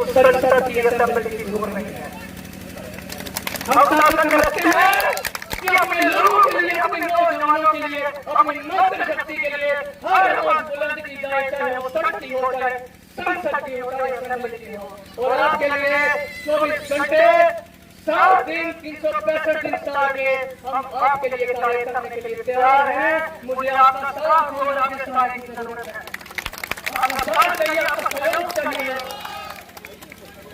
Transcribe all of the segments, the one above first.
हम शासन रखते हैं कि अपने लोगों के लिए, अपने नौजवानों के लिए, अपनी नौकरी शक्ति के लिए हर आवाज बुलंद की जाए, चाहे वो सड़क की हो, चाहे संसद की हो, चाहे असेंबली की हो। और आपके लिए 24 घंटे 7 दिन 365 दिन साल के हम आपके लिए कार्य करने के लिए तैयार हैं। मुझे आपका साथ और आपके सहाय की जरूरत है। आपका साथ चाहिए, आपका सहयोग चाहिए।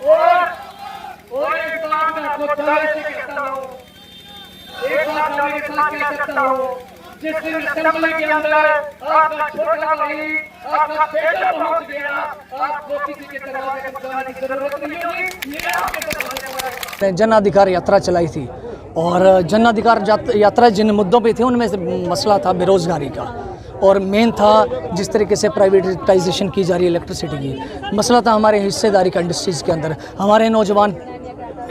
और एक बात मैं आपको दावे से कहता हूँ, एक बात मैं मेरे साथ कह सकता हूँ, जिस दिन असेंबली के अंदर आपका छोटा भाई, आपका बेटा पहुंच गया, आपको किसी के दरवाजे पर जाने की जरूरत नहीं होगी। ये आपके दरवाजे पर जन अधिकार यात्रा चलाई थी और जन अधिकार यात्रा जिन मुद्दों पे थी उनमें से मसला था बेरोज़गारी का और मेन था जिस तरीके से प्राइवेटाइजेशन की जा रही है इलेक्ट्रिसिटी की। मसला था हमारे हिस्सेदारी का इंडस्ट्रीज़ के अंदर। हमारे नौजवान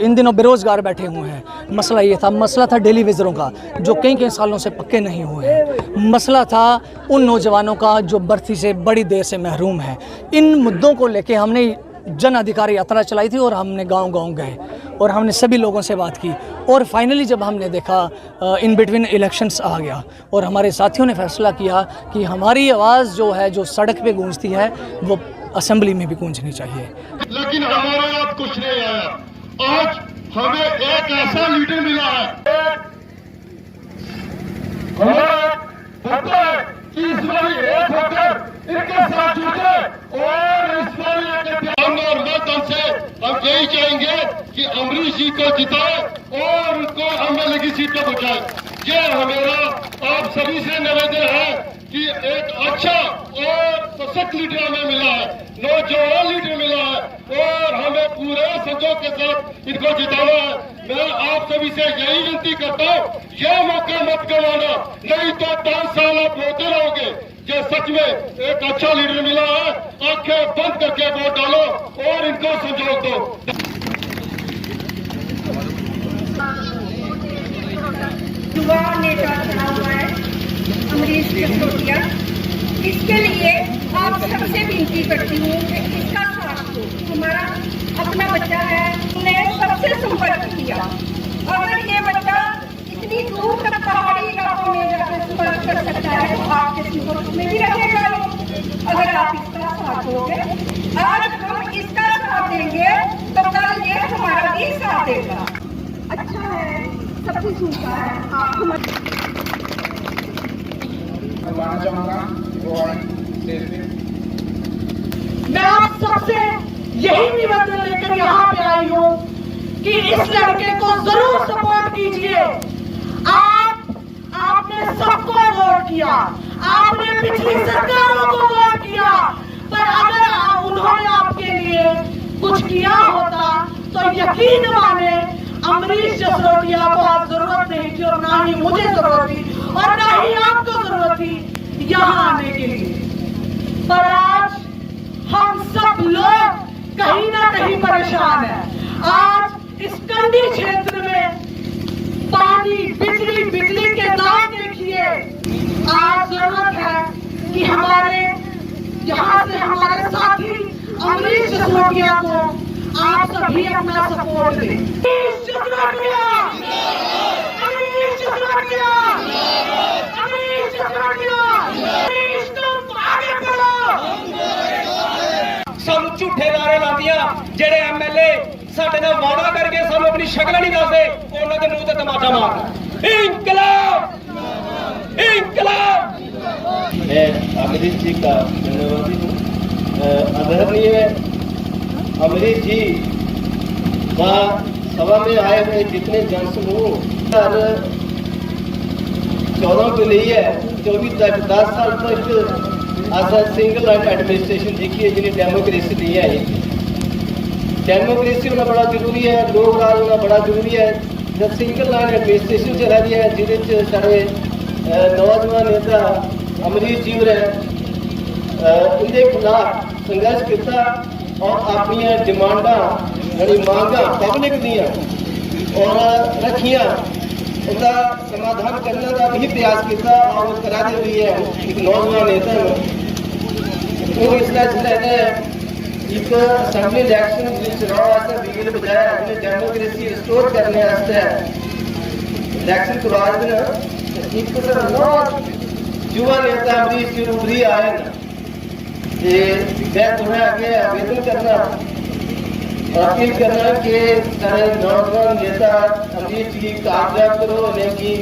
इन दिनों बेरोज़गार बैठे हुए हैं। मसला ये था, मसला था डेली वेजरों का जो कई सालों से पक्के नहीं हुए हैं। मसला था उन नौजवानों का जो भर्ती से बड़ी देर से महरूम है। इन मुद्दों को लेके हमने जन अधिकार यात्रा चलाई थी और हमने गांव-गांव गए और हमने सभी लोगों से बात की और फाइनली जब हमने देखा इन बिटवीन इलेक्शंस आ गया और हमारे साथियों ने फैसला किया कि हमारी आवाज़ जो है जो सड़क पे गूंजती है वो असेंबली में भी गूंजनी चाहिए। लेकिन हमारे यहाँ कुछ नहीं आया। आज हमें एक ऐसा लीडर मिला है कि इस बार एक होकर इनके साथ जुटे और इस बार और मतदान से हम यही चाहेंगे कि अमरीश जी को जिताए और उनको एमएलए सीट पर पहुंचाए। ये हमारा आप सभी से निवेदन है कि एक अच्छा और सशक्त लीडर हमें मिला है, नौजवान लीडर मिला है और हमें पूरे सहयोग के साथ इनको जिताना है। मैं आप सभी से यही विनती करता हूँ, यह मौका मत गंवाना, नहीं तो 10 साल आप रोते रहोगे। ये सच में एक अच्छा लीडर मिला है, आंखें बंद करके वोट डालो और इनको सहयोग दो। युवा नेता चुना हुआ है अमरीश जसरोटिया, इसके लिए आप सबसे विनती करती हूँ कि इसका साथ दो। हमारा अपना बच्चा है, हमने सबसे संपर्क किया। अगर ये बच्चा इतनी दूर तक पहाड़ी इलाकों में जाकर संपर्क कर सकता है तो आपके संपर्क में भी रहेगा। अगर आप इसका साथ दोगे, आज हम इसका साथ देंगे तो कल ये हमारा भी साथ देगा। अच्छा है, सब कुछ होता है। आप मैं आप सबसे यही निवेदन लेकर यहाँ पे आई हूँ कि इस लड़के को जरूर सपोर्ट कीजिए। आपने सबको वोट किया, आपने पिछली सरकारों को वोट किया, पर अगर उन्होंने आपके लिए कुछ किया होता तो यकीन माने अमरीश जसरोटिया को आप जरूरत नहीं थी और ना ही मुझे जरूरत थी और ना ही आपको जरूरत थी यहाँ आने के लिए। पर आज हम सब लोग कहीं ना कहीं परेशान हैं। आज इस कंडी क्षेत्र में पानी, बिजली के दाम देखिए। आज जरूरत है कि हमारे यहाँ से हमारे साथी अमरीश जसरोटिया को आप सभी अपना सपोर्ट दें। अमरीश जसरोटिया, अमरीश जसरोटिया, अमरीश जसरोटिया, अमरीश तुम आगे बढ़ो। ਸਾਨੂੰ ਝੂਠੇ ਨਾਰੇ ਲਾਉਂਦੀਆਂ ਜਿਹੜੇ ਐਮਐਲਏ ਸਾਡੇ ਨਾਲ ਵਾਅਦਾ ਕਰਕੇ ਸਾਨੂੰ ਆਪਣੀ ਸ਼ਕਲ ਨਹੀਂ ਦੱਸਦੇ, ਉਹਨਾਂ ਦੇ ਮੂੰਹ ਤੇ ਤਮਾਚਾ ਮਾਰਦਾ। ਇਨਕਲਾਬ, इनकलाब। मैं अमरीश जी का धन्यवादी हूँ। आदरणीय अमरीश जी का सभा में आए हुए जितने जनसमूह 14 को नहीं है 24 तक 10 साल तक असा सिंगल लाइन एडमिनिस्ट्रेशन देखी है जिन्हें डेमोक्रेसी नहीं आई। डेमोक्रेसी होना बड़ा जरूरी है, लोक राज होना बड़ा जरूरी है। जब सिंगल लाइन एडमिनिस्ट्रेशन चला रही है जिसे साढ़े नौजवान नेता अमरीश जी ने उनके खिलाफ संघर्ष किया और अपन डिमांडा यानी मांगा पब्लिक दियाँ और रखिया उसका समाधान करने का भी प्रयास किया और करा दे रही है एक नौजवान नेता वो इस तरह एक असेंबली इलेक्शन चुनाव वास्ते बिल बजाया अपने डेमोक्रेसी रिस्टोर करने वास्ते इलेक्शन करवा देना एक युवा नेता अमरीश जी उभरी आए मैं तुम्हें आगे आवेदन करना अपील करना कि सारे नौजवान नेता अमरीश जी कामयाब करो उन्हें की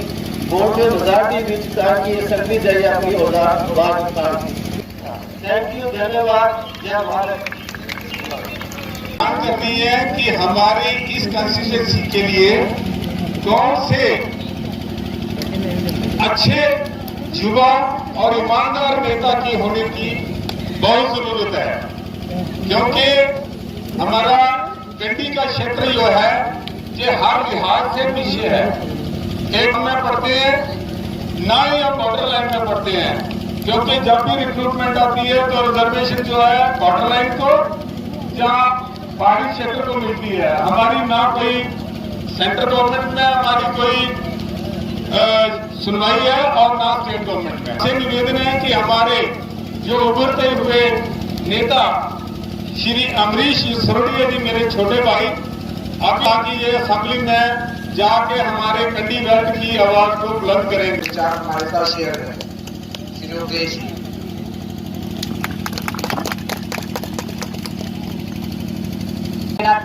वोट मेजॉरिटी विच ताकि असेंबली जाइए अपनी आवाज उठा। थैंक यू, धन्यवाद, जय भारत। बात करनी है कि हमारे इस कंस्टिट्यूएंसी के लिए कौन से अच्छे युवा और ईमानदार नेता की होने की बहुत जरूरत है, क्योंकि हमारा कंडी का क्षेत्र जो है ये हर लिहाज से पीछे है। एक में पढ़ते हैं ना ही हम बॉर्डर लाइन में पढ़ते हैं, क्योंकि जब भी रिक्रूटमेंट आती है तो रिजर्वेशन जो है बॉर्डर लाइन को या पहाड़ी क्षेत्र को मिलती है। हमारी ना कोई सेंट्रल गवर्नमेंट में हमारी कोई सुनवाई है और ना स्टेट गवर्नमेंट में। ऐसे निवेदन है कि हमारे जो उभरते हुए नेता श्री अमरीश सिसोदिया जी, मेरे छोटे भाई, अब ताकि ये असेंबली में जाके हमारे कंडी बेल्ट की आवाज को बुलंद करें। विचार हमारे साथ शेयर करें। श्री योगेश जी।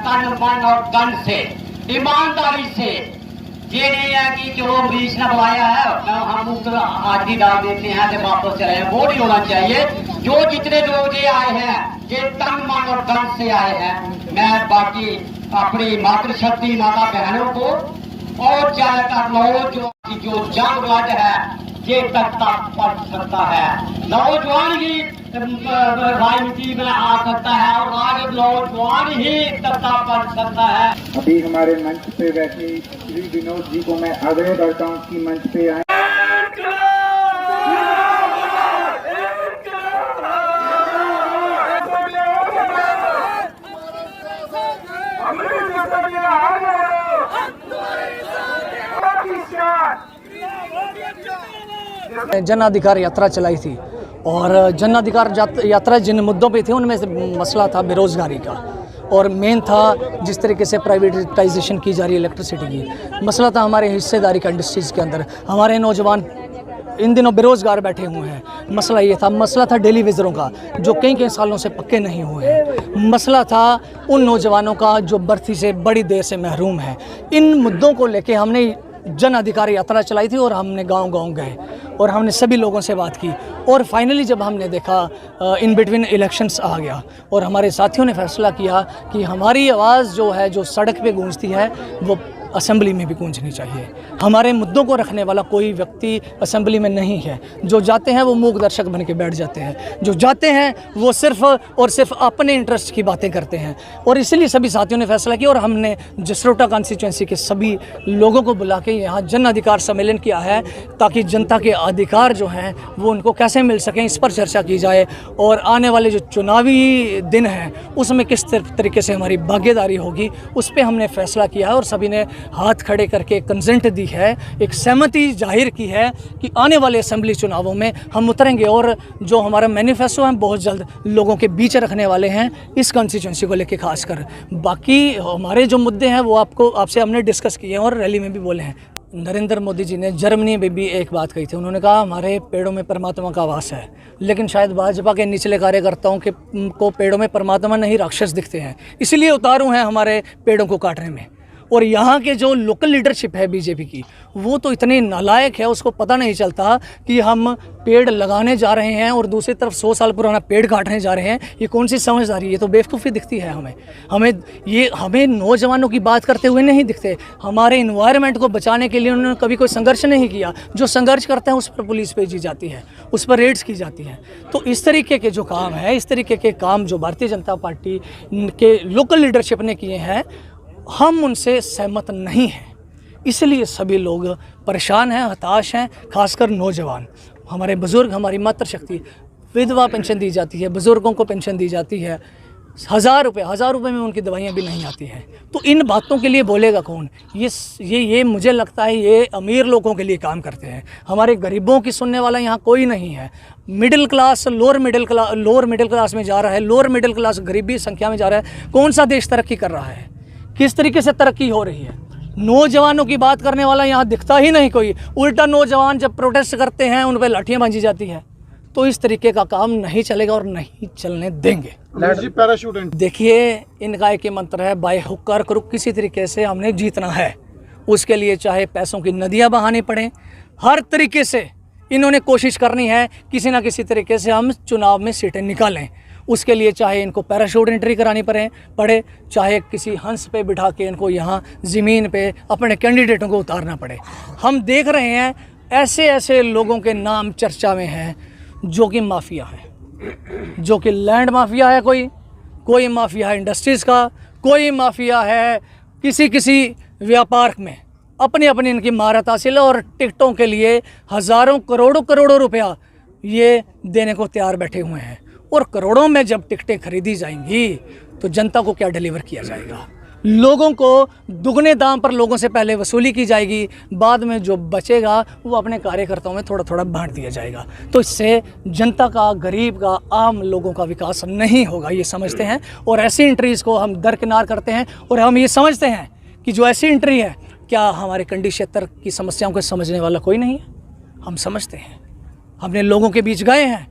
तन मन और धन से ईमानदारी से, ये नहीं है कि जो अमरीश ने बुलाया है हम आज ही डाल देते हैं तो वापस चले हैं, वो नहीं होना चाहिए। जो जितने लोग ये आए हैं ये तन मन और धन से आए हैं। मैं बाकी अपनी मातृशक्ति माता बहनों को और ज्यादातर नौजवान जो जंगबद है ये तख्ता पढ़ सकता है, नौजवान ही राजनीति में आ सकता है और आज नौजवान ही तख्ता पढ़ सकता है। अभी हमारे मंच पे बैठे श्री विनोद जी को मैं आग्रह करता हूँ कि मंच पे आए। जन अधिकार यात्रा चलाई थी और जन अधिकार यात्रा जिन मुद्दों पे थी उनमें से मसला था बेरोज़गारी का और मेन था जिस तरीके से प्राइवेटाइजेशन की जा रही है इलेक्ट्रिसिटी की। मसला था हमारे हिस्सेदारी का इंडस्ट्रीज़ के अंदर। हमारे नौजवान इन दिनों बेरोज़गार बैठे हुए हैं। मसला ये था, मसला था डेली वेजरों का जो कई सालों से पक्के नहीं हुए हैं। मसला था उन नौजवानों का जो बर्ती से बड़ी देर से महरूम है। इन मुद्दों को लेके हमने जन अधिकार यात्रा चलाई थी और हमने गांव-गांव गए और हमने सभी लोगों से बात की और फाइनली जब हमने देखा इन बिटवीन इलेक्शंस आ गया और हमारे साथियों ने फैसला किया कि हमारी आवाज़ जो है जो सड़क पे गूंजती है वो असेंबली में भी गूंजनी चाहिए। हमारे मुद्दों को रखने वाला कोई व्यक्ति असेंबली में नहीं है। जो जाते हैं वो मूक दर्शक बन के बैठ जाते हैं, जो जाते हैं वो सिर्फ और सिर्फ अपने इंटरेस्ट की बातें करते हैं। और इसलिए सभी साथियों ने फैसला किया और हमने जसरोटा कॉन्स्टिट्यूंसी के सभी लोगों को बुला के यहाँ जन अधिकार सम्मेलन किया है ताकि जनता के अधिकार जो हैं वो उनको कैसे मिल सकें इस पर चर्चा की जाए और आने वाले जो चुनावी दिन हैं उसमें किस तरीके से हमारी भागीदारी होगी उस पर हमने फैसला किया है और सभी ने हाथ खड़े करके कंसेंट दी है, एक सहमति जाहिर की है कि आने वाले असेंबली चुनावों में हम उतरेंगे और जो हमारा मैनिफेस्टो है बहुत जल्द लोगों के बीच रखने वाले हैं इस कॉन्स्टिट्यूंसी को लेके खासकर। बाकी हमारे जो मुद्दे हैं वो आपसे हमने डिस्कस किए हैं और रैली में भी बोले हैं। नरेंद्र मोदी जी ने जर्मनी में भी एक बात कही थी, उन्होंने कहा हमारे पेड़ों में परमात्मा का वास है, लेकिन शायद भाजपा के निचले कार्यकर्ताओं को पेड़ों में परमात्मा नहीं राक्षस दिखते हैं, इसलिए उतारू हैं हमारे पेड़ों को काटने में। और यहाँ के जो लोकल लीडरशिप है बीजेपी की वो तो इतनी नालायक है उसको पता नहीं चलता कि हम पेड़ लगाने जा रहे हैं और दूसरी तरफ 100 साल पुराना पेड़ काटने जा रहे हैं। ये कौन सी समझदारी है? ये तो बेवकूफ़ी दिखती है हमें नौजवानों की बात करते हुए नहीं दिखते। हमारे इन्वायरमेंट को बचाने के लिए उन्होंने कभी कोई संघर्ष नहीं किया। जो संघर्ष करते हैं उस पर पुलिस भेजी जाती है, उस पर रेड्स की जाती हैं। तो इस तरीके के जो काम है, इस तरीके के काम जो भारतीय जनता पार्टी के लोकल लीडरशिप ने किए हैं हम उनसे सहमत नहीं हैं। इसलिए सभी लोग परेशान हैं, हताश हैं, खासकर नौजवान। हमारे बुज़ुर्ग, हमारी मातृशक्ति, विधवा पेंशन दी जाती है, बुज़ुर्गों को पेंशन दी जाती है, 1000 रुपये में उनकी दवाइयाँ भी नहीं आती हैं। तो इन बातों के लिए बोलेगा कौन? ये मुझे लगता है ये अमीर लोगों के लिए काम करते हैं। हमारे गरीबों की सुनने वाला यहाँ कोई नहीं है। Middle class lower middle class में जा रहा है, लोअर मिडिल क्लास गरीबी संख्या में जा रहा है। कौन सा देश तरक्की कर रहा है? किस तरीके से तरक्की हो रही है? नौजवानों की बात करने वाला यहाँ दिखता ही नहीं कोई। उल्टा नौजवान जब प्रोटेस्ट करते हैं उन पर लाठियाँ बांधी जाती हैं। तो इस तरीके का काम नहीं चलेगा और नहीं चलने देंगे। पैराशूट देखिए, इनका एक मंत्र है, बाय हुक और क्रुक किसी तरीके से हमने जीतना है। उसके लिए चाहे पैसों की नदियाँ बहानी पड़े, हर तरीके से इन्होंने कोशिश करनी है किसी ना किसी तरीके से हम चुनाव में सीटें निकालें। उसके लिए चाहे इनको पैराशूट एंट्री करानी पड़े, चाहे किसी हंस पे बिठा के इनको यहाँ ज़मीन पे अपने कैंडिडेटों को उतारना पड़े। हम देख रहे हैं ऐसे ऐसे लोगों के नाम चर्चा में हैं जो कि माफिया है, जो कि लैंड माफिया है, कोई माफिया है इंडस्ट्रीज़ का, कोई माफिया है किसी व्यापार में। अपनी इनकी महारत हासिल है और टिकटों के लिए हज़ारों करोड़ों रुपया ये देने को तैयार बैठे हुए हैं। और करोड़ों में जब टिकटें खरीदी जाएंगी तो जनता को क्या डिलीवर किया जाएगा? लोगों को दुगने दाम पर लोगों से पहले वसूली की जाएगी, बाद में जो बचेगा वो अपने कार्यकर्ताओं में थोड़ा बांट दिया जाएगा। तो इससे जनता का, गरीब का, आम लोगों का विकास नहीं होगा, ये समझते हैं। और ऐसी एंट्रीज़ को हम दरकिनार करते हैं और हम ये समझते हैं कि जो ऐसी एंट्री है, क्या हमारे कंडी क्षेत्र की समस्याओं को समझने वाला कोई नहीं है? हम समझते हैं। हमने लोगों के बीच गए हैं,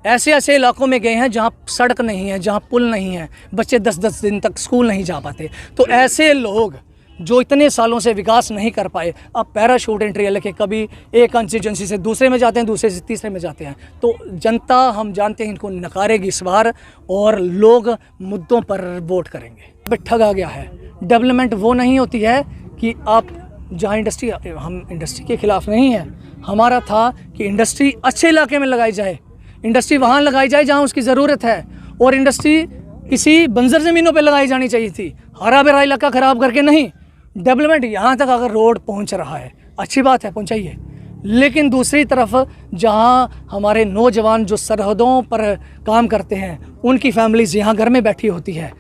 ऐसे इलाकों में गए हैं जहाँ सड़क नहीं है, जहाँ पुल नहीं है, बच्चे 10-10 दिन तक स्कूल नहीं जा पाते। तो ऐसे लोग जो इतने सालों से विकास नहीं कर पाए, अब पैराशूट एंट्री लेके कभी एक कंस्टिट्यूंसी से दूसरे में जाते हैं, दूसरे से तीसरे में जाते हैं। तो जनता, हम जानते हैं, इनको नकारेगी इस बार और लोग मुद्दों पर वोट करेंगे। ठगा गया है। डेवलपमेंट वो नहीं होती है कि आप जहाँ इंडस्ट्री, हम इंडस्ट्री के खिलाफ नहीं हैं। हमारा था कि इंडस्ट्री अच्छे इलाके में लगाई जाए, इंडस्ट्री वहाँ लगाई जाए जहाँ उसकी ज़रूरत है, और इंडस्ट्री किसी बंजर ज़मीनों पे लगाई जानी चाहिए थी, हरा भरा इलाका ख़राब करके नहीं। डेवलपमेंट यहाँ तक अगर रोड पहुँच रहा है, अच्छी बात है, पहुँचाइए। लेकिन दूसरी तरफ जहाँ हमारे नौजवान जो सरहदों पर काम करते हैं, उनकी फैमिलीज़ यहाँ घर में बैठी होती है,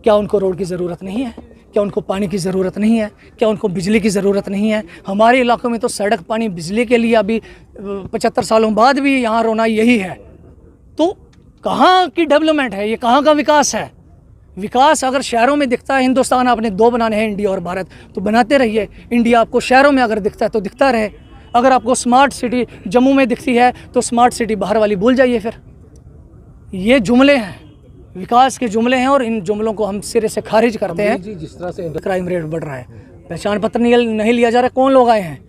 क्या उनको रोड की ज़रूरत नहीं है? क्या उनको पानी की ज़रूरत नहीं है? क्या उनको बिजली की ज़रूरत नहीं है? हमारे इलाकों में तो सड़क, पानी, बिजली के लिए अभी 75 सालों बाद भी यहाँ रोना यही है। तो कहाँ की डेवलपमेंट है? ये कहाँ का विकास है? विकास अगर शहरों में दिखता है, हिंदुस्तान आपने 2 बनाने हैं, इंडिया और भारत, तो बनाते रहिए। इंडिया आपको शहरों में अगर दिखता है तो दिखता रहे। अगर आपको स्मार्ट सिटी जम्मू में दिखती है तो स्मार्ट सिटी बाहर वाली भूल जाइए। फिर ये जुमले हैं, विकास के जुमले हैं, और इन जुमलों को हम सिरे से खारिज करते हैं। जिस तरह से क्राइम रेट बढ़ रहा है, पहचान पत्र नहीं लिया जा रहा, कौन लोग आए हैं?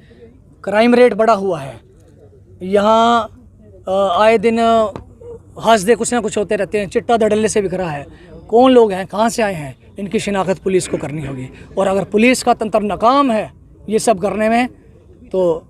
क्राइम रेट बढ़ा हुआ है यहाँ। आए दिन हादसे कुछ ना कुछ होते रहते हैं, चिट्टा धड़ल्ले से बिखरा है। कौन लोग हैं, कहाँ से आए हैं, इनकी शिनाख्त पुलिस को करनी होगी। और अगर पुलिस का तंत्र नाकाम है ये सब करने में, तो